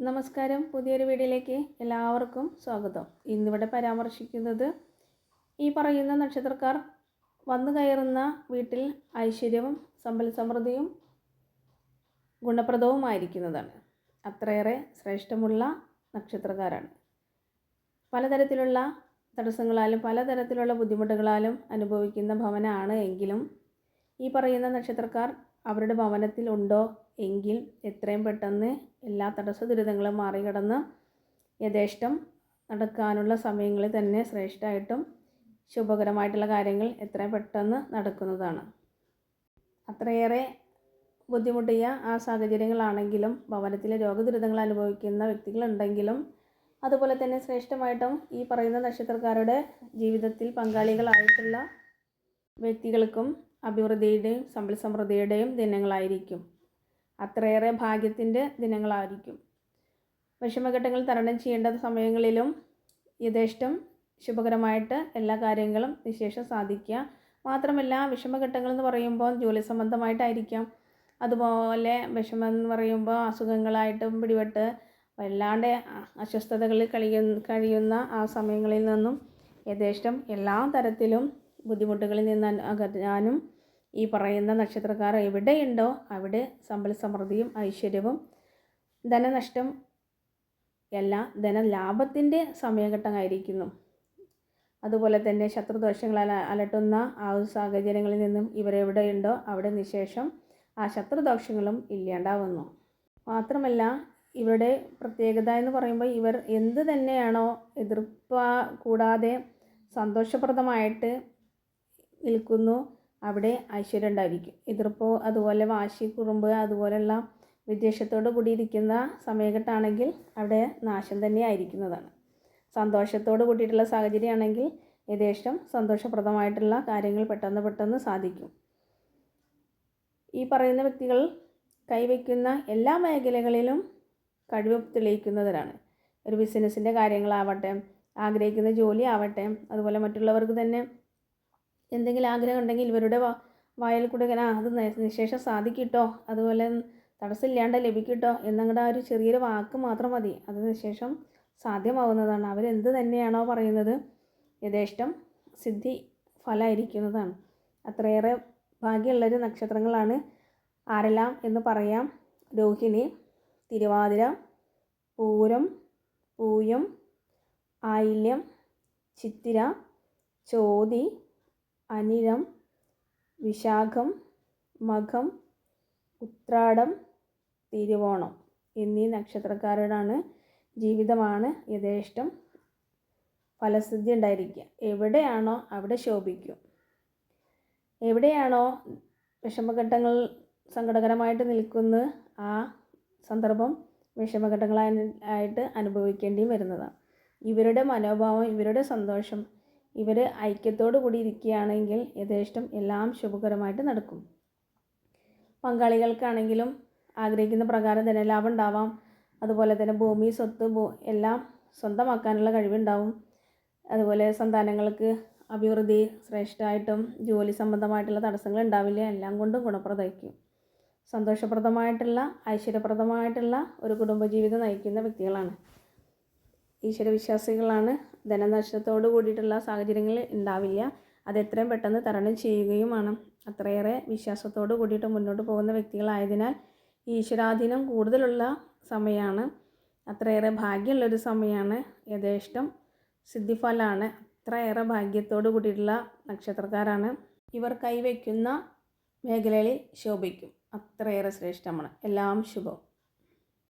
നമസ്കാരം. പുതിയൊരു വീഡിയോയിലേക്ക് എല്ലാവർക്കും സ്വാഗതം. ഇന്നിവിടെ പരാമർശിക്കുന്നത് ഈ പറയുന്ന നക്ഷത്രക്കാർ വന്നു കയറുന്ന വീട്ടിൽ ഐശ്വര്യവും സമ്പൽ സമൃദ്ധിയും ഗുണപ്രദവുമായിരിക്കുന്നതാണ്. അത്രയേറെ ശ്രേഷ്ഠമുള്ള നക്ഷത്രക്കാരാണ്. പലതരത്തിലുള്ള തടസ്സങ്ങളാലും പലതരത്തിലുള്ള ബുദ്ധിമുട്ടുകളാലും അനുഭവിക്കുന്ന ഭവനമാണ് എങ്കിലും ഈ പറയുന്ന നക്ഷത്രക്കാർ അവരുടെ ഭവനത്തിൽ ഉണ്ടോ എങ്കിൽ എത്രയും പെട്ടെന്ന് എല്ലാ തടസ്സ ദുരിതങ്ങളും മറികടന്ന് യഥേഷ്ടം നടക്കാനുള്ള സമയങ്ങളിൽ തന്നെ ശ്രേഷ്ഠമായിട്ടും ശുഭകരമായിട്ടുള്ള കാര്യങ്ങൾ എത്രയും പെട്ടെന്ന് നടക്കുന്നതാണ്. അത്രയേറെ ബുദ്ധിമുട്ടിയ ആ സാഹചര്യങ്ങളാണെങ്കിലും ഭവനത്തിലെ രോഗദുരിതങ്ങൾ അനുഭവിക്കുന്ന വ്യക്തികളുണ്ടെങ്കിലും അതുപോലെ തന്നെ ശ്രേഷ്ഠമായിട്ടും ഈ പറയുന്ന നക്ഷത്രക്കാരുടെ ജീവിതത്തിൽ പങ്കാളികളായിട്ടുള്ള വ്യക്തികൾക്കും അഭിവൃദ്ധിയുടെയും സമ്പൽ സമൃദ്ധിയുടെയും ദിനങ്ങളായിരിക്കും. അത്രയേറെ ഭാഗ്യത്തിൻ്റെ ദിനങ്ങളായിരിക്കും. വിഷമഘട്ടങ്ങൾ തരണം ചെയ്യേണ്ട സമയങ്ങളിലും യഥേഷ്ടം ശുഭകരമായിട്ട് എല്ലാ കാര്യങ്ങളും നിശേഷം സാധിക്കുക. മാത്രമല്ല വിഷമഘട്ടങ്ങൾ എന്ന് പറയുമ്പോൾ ജോലി സംബന്ധമായിട്ടായിരിക്കാം. അതുപോലെ വിഷമം എന്ന് പറയുമ്പോൾ അസുഖങ്ങളായിട്ടും പിടിപെട്ട് വല്ലാണ്ട് അസ്വസ്ഥതകളിൽ കഴിയുന്ന ആ സമയങ്ങളിൽ നിന്നും യഥേഷ്ടം എല്ലാ തരത്തിലും ബുദ്ധിമുട്ടുകളിൽ നിന്ന് അകറ്റാനും ഈ പറയുന്ന നക്ഷത്രക്കാർ എവിടെയുണ്ടോ അവിടെ സമ്പൽ സമൃദ്ധിയും ഐശ്വര്യവും ധനനഷ്ടം എല്ലാ ധനലാഭത്തിൻ്റെ സമയഘട്ടമായിരിക്കുന്നു. അതുപോലെ തന്നെ ശത്രുദോഷങ്ങൾ അലട്ടുന്ന ആ സാഹചര്യങ്ങളിൽ നിന്നും ഇവരെവിടെയുണ്ടോ അവിടെ നിശേഷം ആ ശത്രുദോഷങ്ങളും ഇല്ലാണ്ടാവുന്നു. മാത്രമല്ല ഇവരുടെ പ്രത്യേകത എന്ന് പറയുമ്പോൾ ഇവർ എന്ത് തന്നെയാണോ എതിർപ്പ് കൂടാതെ സന്തോഷപ്രദമായിട്ട് നിൽക്കുന്നു അവിടെ ഐശ്വര്യം ഉണ്ടായിരിക്കും. എതിർപ്പോ അതുപോലെ വാശി കുറുമ്പ് അതുപോലെയുള്ള വിദ്വേഷത്തോട് കൂടിയിരിക്കുന്ന സമയഘട്ടമാണെങ്കിൽ അവിടെ നാശം തന്നെ ആയിരിക്കുന്നതാണ്. സന്തോഷത്തോട് കൂടിയിട്ടുള്ള സാഹചര്യമാണെങ്കിൽ യഥേഷ്ടം സന്തോഷപ്രദമായിട്ടുള്ള കാര്യങ്ങൾ പെട്ടെന്ന് സാധിക്കും. ഈ പറയുന്ന വ്യക്തികൾ കൈവയ്ക്കുന്ന എല്ലാ മേഖലകളിലും കഴിവ് തെളിയിക്കുന്നവരാണ്. ഒരു ബിസിനസ്സിൻ്റെ കാര്യങ്ങളാവട്ടെ, ആഗ്രഹിക്കുന്ന ജോലി ആവട്ടെ, അതുപോലെ മറ്റുള്ളവർക്ക് തന്നെ എന്തെങ്കിലും ആഗ്രഹം ഉണ്ടെങ്കിൽ ഇവരുടെ വായിൽ കൂടെ അത് നിശേഷം സാധിക്കിട്ടോ, അതുപോലെ തടസ്സമില്ലാണ്ട് ലഭിക്കിട്ടോ എന്നങ്ങടെ ആ ഒരു ചെറിയൊരു വാക്ക് മാത്രം മതി, അതിന് ശേഷം സാധ്യമാവുന്നതാണ്. അവരെന്ത് തന്നെയാണോ പറയുന്നത് യഥേഷ്ടം സിദ്ധി ഫലമായിരിക്കുന്നതാണ്. അത്രയേറെ ഭാഗ്യമുള്ളൊരു നക്ഷത്രങ്ങളാണ് ആരെല്ലാം എന്ന് പറയാം. രോഹിണി, തിരുവാതിര, പൂരം, പൂയം, ആയില്യം, ചിത്തിര, ചോതി, അനിഴം, വിശാഖം, മകം, ഉത്രാടം, തിരുവോണം എന്നീ നക്ഷത്രക്കാരോടാണ് ജീവിതമാണ് യഥേഷ്ടം ഫലസിദ്ധി ഉണ്ടായിരിക്കുക. എവിടെയാണോ അവിടെ ശോഭിക്കും. എവിടെയാണോ വിഷമഘട്ടങ്ങൾ സങ്കടകരമായിട്ട് നിൽക്കുന്ന ആ സന്ദർഭം വിഷമഘട്ടങ്ങളായിട്ട് അനുഭവിക്കേണ്ടിയും വരുന്നതാണ്. ഇവരുടെ മനോഭാവം, ഇവരുടെ സന്തോഷം, ഇവർ ഐക്യത്തോടു കൂടി ഇരിക്കുകയാണെങ്കിൽ യഥേഷ്ടം എല്ലാം ശുഭകരമായിട്ട് നടക്കും. പങ്കാളികൾക്കാണെങ്കിലും ആഗ്രഹിക്കുന്ന പ്രകാരം ധനലാഭം ഉണ്ടാവാം. അതുപോലെ തന്നെ ഭൂമി, സ്വത്ത് എല്ലാം സ്വന്തമാക്കാനുള്ള കഴിവുണ്ടാവും. അതുപോലെ സന്താനങ്ങൾക്ക് അഭിവൃദ്ധി ശ്രേഷ്ഠമായിട്ടും ജോലി സംബന്ധമായിട്ടുള്ള തടസ്സങ്ങൾ ഉണ്ടാവില്ല. എല്ലാം കൊണ്ടും ഗുണപ്രദമായിരിക്കും. സന്തോഷപ്രദമായിട്ടുള്ള ഐശ്വര്യപ്രദമായിട്ടുള്ള ഒരു കുടുംബജീവിതം നയിക്കുന്ന വ്യക്തികളാണ്. ഈശ്വരവിശ്വാസികളാണ്. ധനനഷ്ടത്തോട് കൂടിയിട്ടുള്ള സാഹചര്യങ്ങൾ ഉണ്ടാവില്ല. അത് എത്രയും പെട്ടെന്ന് തരണം ചെയ്യുകയുമാണ്. അത്രയേറെ വിശ്വാസത്തോട് കൂടിയിട്ട് മുന്നോട്ട് പോകുന്ന വ്യക്തികളായതിനാൽ ഈശ്വരാധീനം കൂടുതലുള്ള സമയമാണ്. അത്രയേറെ ഭാഗ്യമുള്ളൊരു സമയമാണ്. യഥേഷ്ടം സിദ്ധിഫലമാണ്. അത്രയേറെ ഭാഗ്യത്തോട് കൂടിയിട്ടുള്ള നക്ഷത്രക്കാരാണ്. ഇവർ കൈവയ്ക്കുന്ന മേഖലകളിൽ ശോഭിക്കും. അത്രയേറെ ശ്രേഷ്ഠമാണ്. എല്ലാം ശുഭം.